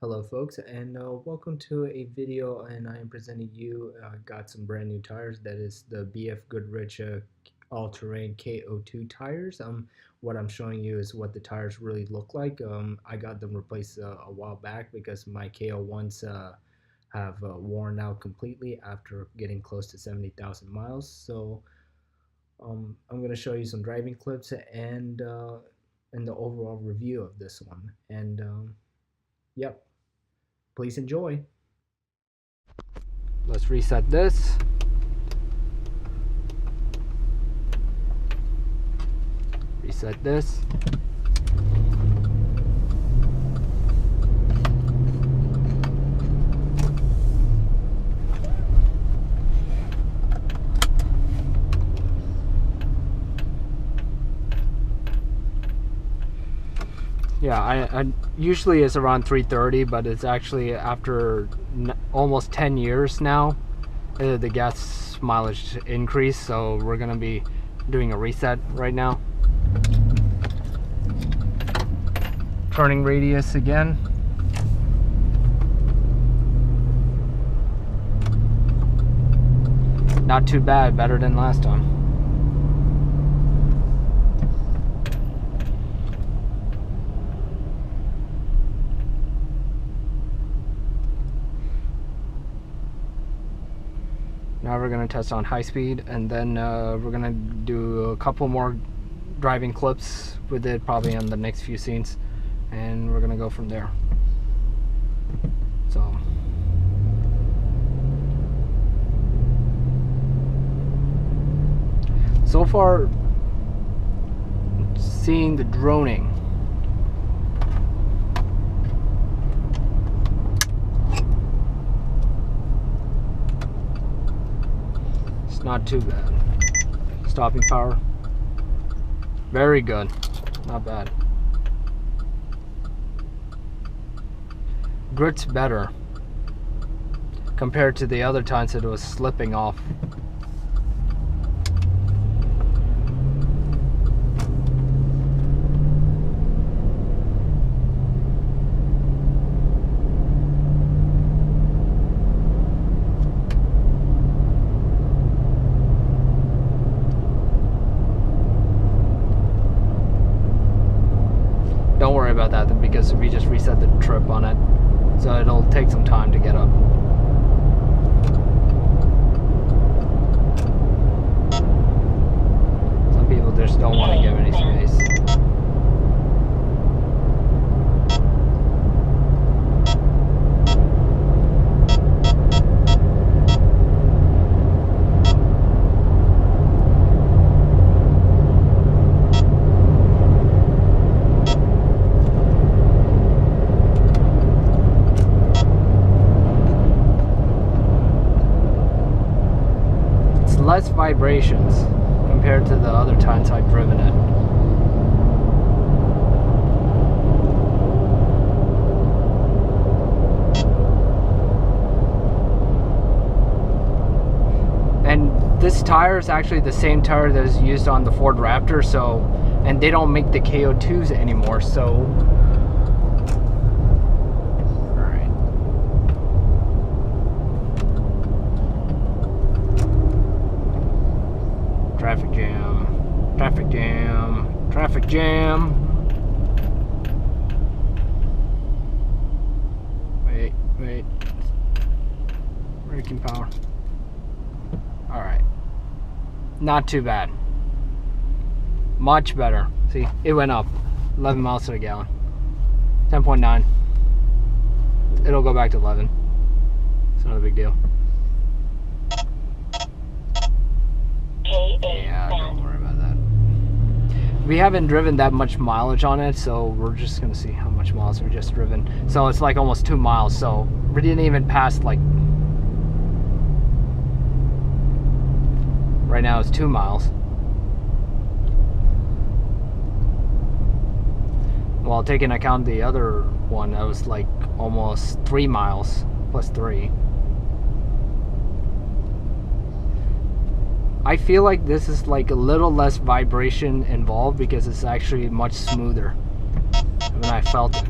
Hello folks, and welcome to a video, and I am presenting you got some brand new tires. That is the BFGoodrich All-Terrain KO2 tires. What I'm showing you is what the tires really look like. I got them replaced a while back because my KO1s have worn out completely after getting close to 70,000 miles. So I'm going to show you some driving clips and the overall review of this one. And yep. Please enjoy. Let's reset this. Reset this. Yeah, I usually it's around 330, but it's actually after almost 10 years now, the gas mileage increased, so we're gonna be doing a reset right now. Turning radius again. Not too bad, better than last time. Now we're going to test on high speed, and then we're going to do a couple more driving clips with it probably on the next few scenes, and we're going to go from there. So far, seeing the droning. Not too bad. Stopping power, very good, not bad. Grit's better compared to the other times that it was slipping off. Don't worry about that because we just reset the trip on it, so it'll take some time to get up. Some people just don't want to give any space. Less vibrations compared to the other times I've driven it. And this tire is actually the same tire that is used on the Ford Raptor, so, and they don't make the KO2s anymore, so traffic jam, traffic jam, traffic jam. Wait. Braking power. Alright. Not too bad. Much better. See, it went up. 11 miles to the gallon. 10.9. It'll go back to 11. It's not a big deal. Yeah, don't worry about that. We haven't driven that much mileage on it, so we're just gonna see how much miles we just driven. So it's like almost 2 miles, so we didn't even pass, like, right now it's 2 miles. Well, taking account the other one, that was like almost 3 miles plus 3. I feel like this is like a little less vibration involved because it's actually much smoother when I felt it.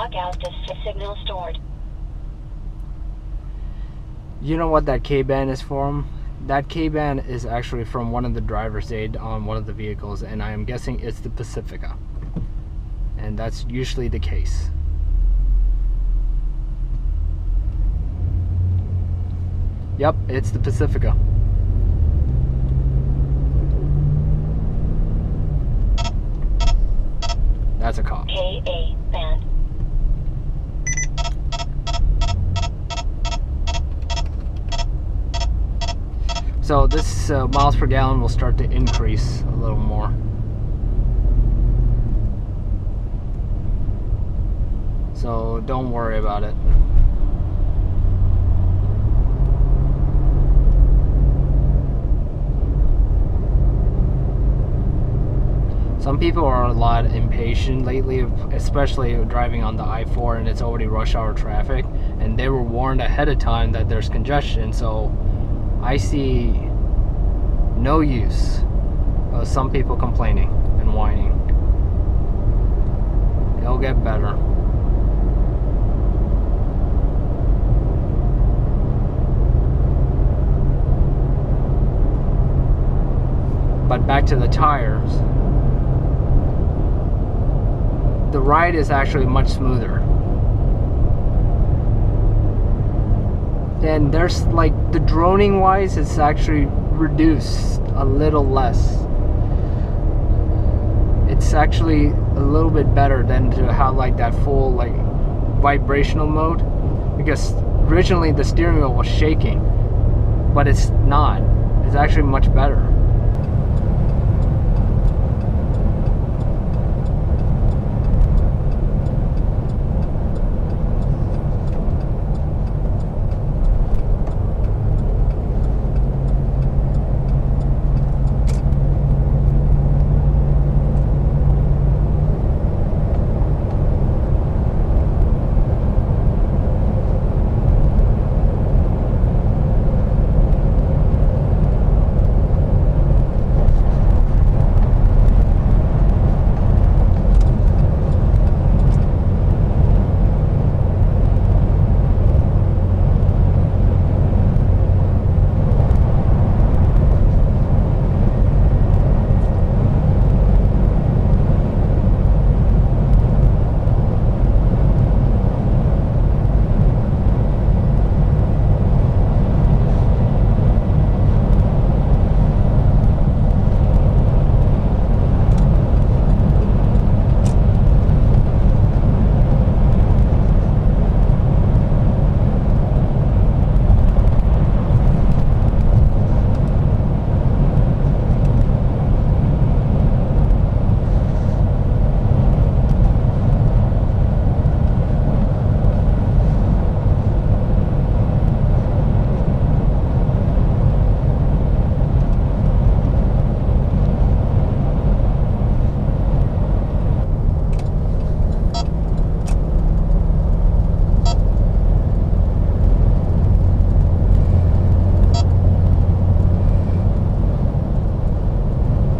blackout signal stored. You know what that K-band is from? That K-band is actually from one of the driver's aid on one of the vehicles, and I am guessing it's the Pacifica. And that's usually the case. Yep, it's the Pacifica. That's a cop. KA band. So this miles per gallon will start to increase a little more. So don't worry about it. Some people are a lot impatient lately, especially driving on the I-4 and it's already rush hour traffic, and they were warned ahead of time that there's congestion, so I see no use of some people complaining and whining. It'll get better. But back to the tires. The ride is actually much smoother. And there's like the droning wise, it's actually reduced a little less. It's actually a little bit better than to have like that full like vibrational mode, because originally the steering wheel was shaking, but it's not. It's actually much better.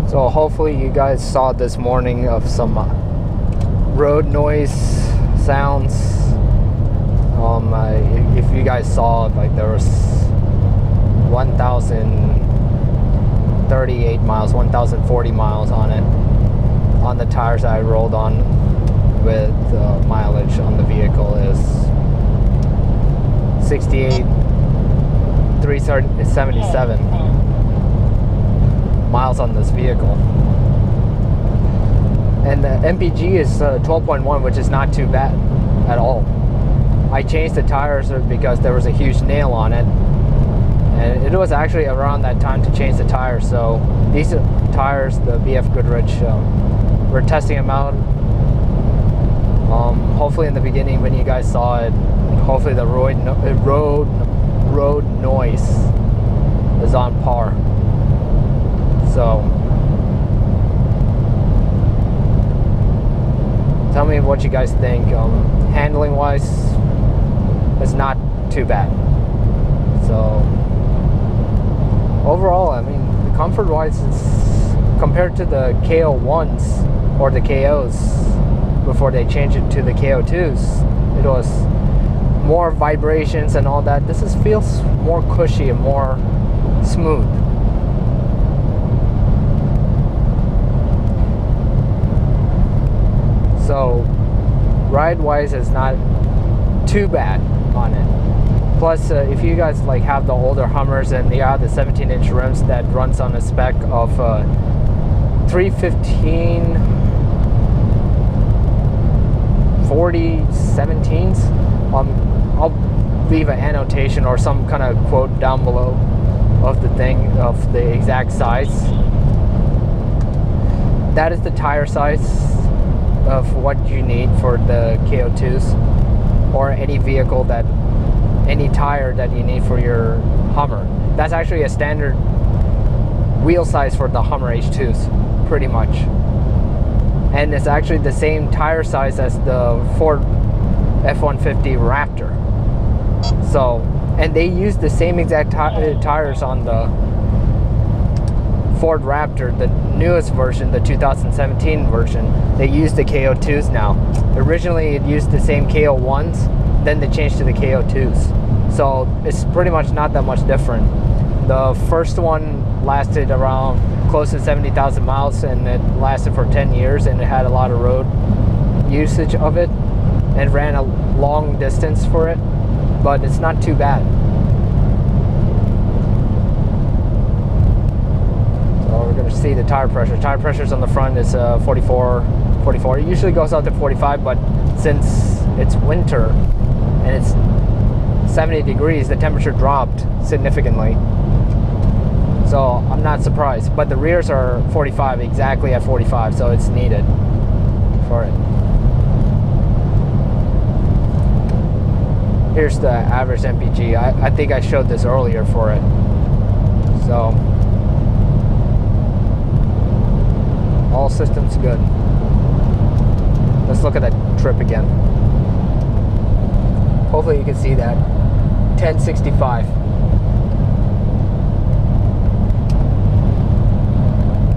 So hopefully you guys saw this morning of some road noise sounds. If you guys saw, like there was 1,038 miles, 1,040 miles on it, on the tires I rolled on, with mileage on the vehicle is 68,377 miles on this vehicle. And the MPG is 12.1, which is not too bad at all. I changed the tires because there was a huge nail on it, and it was actually around that time to change the tires. So these tires, the BFGoodrich, we're testing them out. Hopefully in the beginning when you guys saw it, hopefully the road noise is on par. So tell me what you guys think. Handling wise, it's not too bad. So overall, I mean, the comfort wise, it's compared to the KO1s or the KOs, before they changed it to the KO2s, it was more vibrations and all that. This feels more cushy and more smooth. So ride-wise, it's not too bad on it. Plus, if you guys like have the older Hummers and you have the 17-inch rims that runs on a spec of 315 40 17s, I'll leave an annotation or some kind of quote down below of the thing, of the exact size. That is the tire size of what you need for the KO2s, or any vehicle that, any tire that you need for your Hummer. That's actually a standard wheel size for the Hummer H2s, pretty much. And it's actually the same tire size as the Ford F-150 Raptor. So, and they use the same exact tires on the Ford Raptor, the newest version, the 2017 version. They use the KO2s now. Originally it used the same KO1s, then they changed to the KO2s. So it's pretty much not that much different. The first one lasted around close to 70,000 miles, and it lasted for 10 years, and it had a lot of road usage of it and ran a long distance for it, but it's not too bad. So we're going to see the tire pressure. Tire pressures on the front is 44. It usually goes out to 45, but since it's winter and it's 70 degrees, the temperature dropped significantly. So I'm not surprised, but the rears are 45, exactly at 45, so it's needed for it. Here's the average MPG. I think I showed this earlier for it. So all systems good. Let's look at that trip again. Hopefully you can see that. 1065.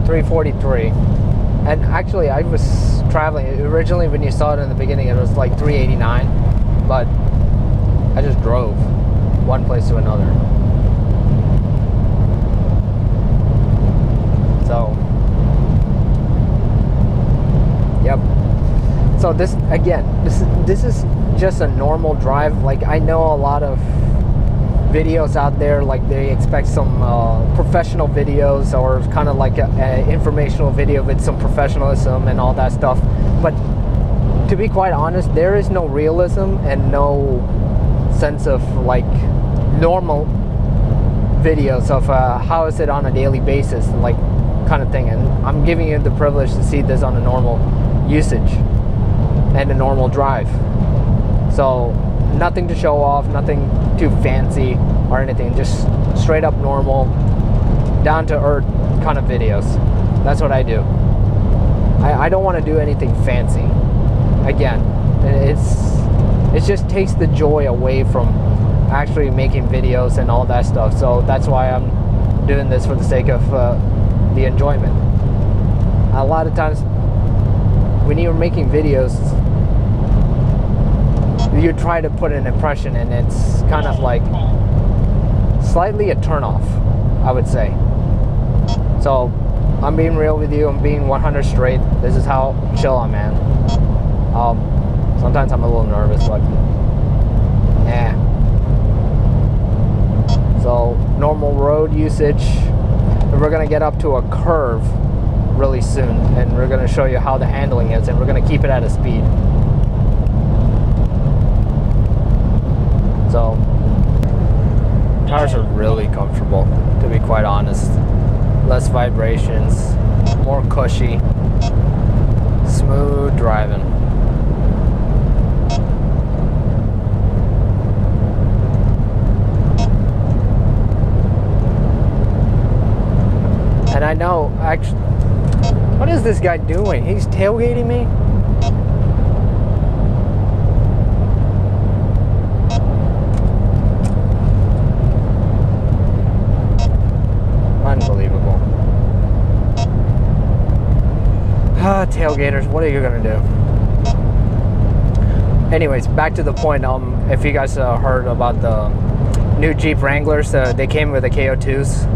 343. And actually I was traveling originally, when you saw it in the beginning, it was like 389, but I just drove one place to another. So yep. So this, again, this is just a normal drive. Like, I know a lot of videos out there, like they expect some professional videos, or kind of like a informational video with some professionalism and all that stuff, but to be quite honest, there is no realism and no sense of like normal videos of how is it on a daily basis, like kind of thing. And I'm giving you the privilege to see this on a normal usage and a normal drive. So nothing to show off, nothing too fancy or anything, just straight up normal, down to earth kind of videos. That's what I do. I don't want to do anything fancy. Again, it just takes the joy away from actually making videos and all that stuff. So that's why I'm doing this, for the sake of the enjoyment. A lot of times when you're making videos, you try to put an impression, and it's kind of like slightly a turnoff, I would say. So I'm being real with you. I'm being 100 straight. This is how chill I'm, man. Sometimes I'm a little nervous, but yeah. So normal road usage. We're gonna get up to a curve really soon, and we're gonna show you how the handling is, and we're gonna keep it at a speed. So tires are really comfortable, to be quite honest. Less vibrations, more cushy, smooth driving. And I know, actually, what is this guy doing? He's tailgating me? Unbelievable. Tailgaters, what are you gonna do? anyways, back to the point. If you guys heard about the new Jeep Wranglers, they came with the KO2s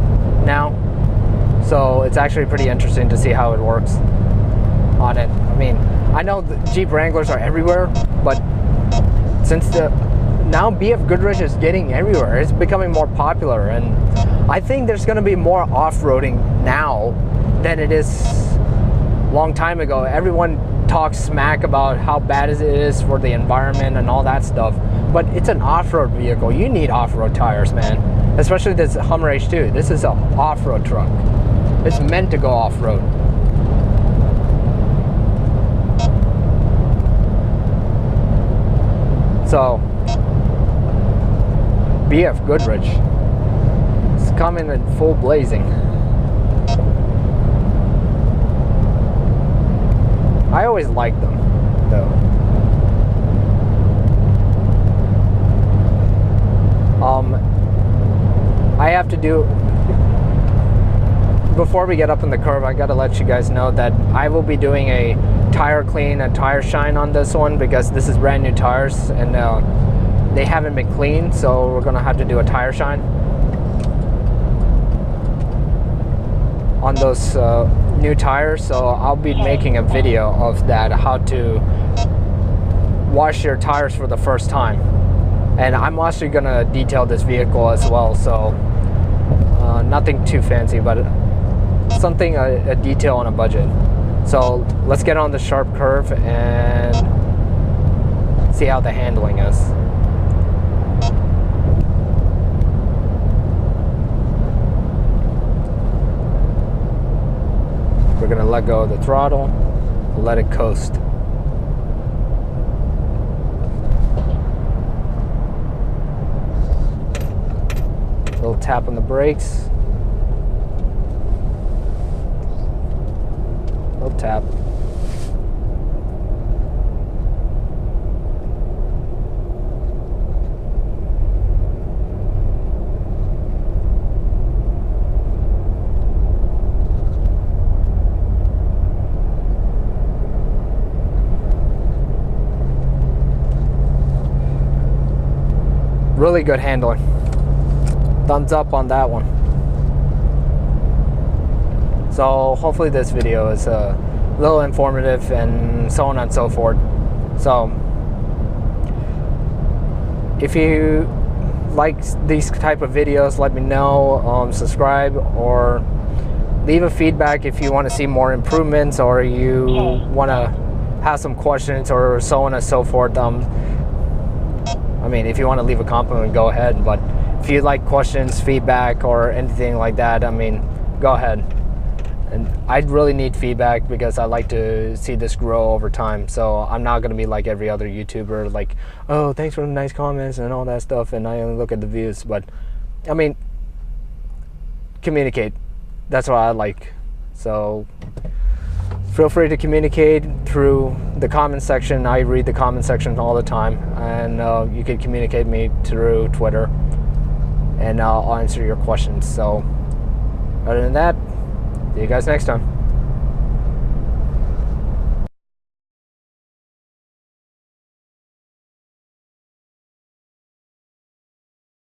now, so it's actually pretty interesting to see how it works on it. I mean, I know the Jeep Wranglers are everywhere, but since now BFGoodrich is getting everywhere, it's becoming more popular, and I think there's going to be more off-roading now than it is a long time ago. Everyone talks smack about how bad it is for the environment and all that stuff, but it's an off-road vehicle. You need off-road tires, man, especially this Hummer H2. This is an off-road truck. It's meant to go off-road. So BFGoodrich is coming in full blazing. I always liked them, though. I have to do, before we get up in the curve, I gotta let you guys know that I will be doing a tire clean and tire shine on this one, because this is brand new tires and they haven't been cleaned, so we're gonna have to do a tire shine on those new tires. So I'll be making a video of that, how to wash your tires for the first time, and I'm actually gonna detail this vehicle as well, so nothing too fancy, but something, a detail on a budget. So let's get on the sharp curve and see how the handling is. We're gonna let go of the throttle, let it coast. Little tap on the brakes. Little tap. Really good handling. Thumbs up on that one. So hopefully this video is a little informative and so on and so forth. So if you like these type of videos, let me know, subscribe, or leave a feedback if you want to see more improvements, or you want to have some questions, or so on and so forth. I mean, if you want to leave a compliment, go ahead, but if you like questions, feedback, or anything like that, I mean, go ahead. And I really need feedback, because I like to see this grow over time. So I'm not going to be like every other YouTuber, like, oh, thanks for the nice comments and all that stuff, and I only look at the views. But I mean, communicate. That's what I like. So feel free to communicate through the comment section. I read the comment section all the time, and you can communicate me through Twitter, and I'll answer your questions. So other than that, see you guys next time.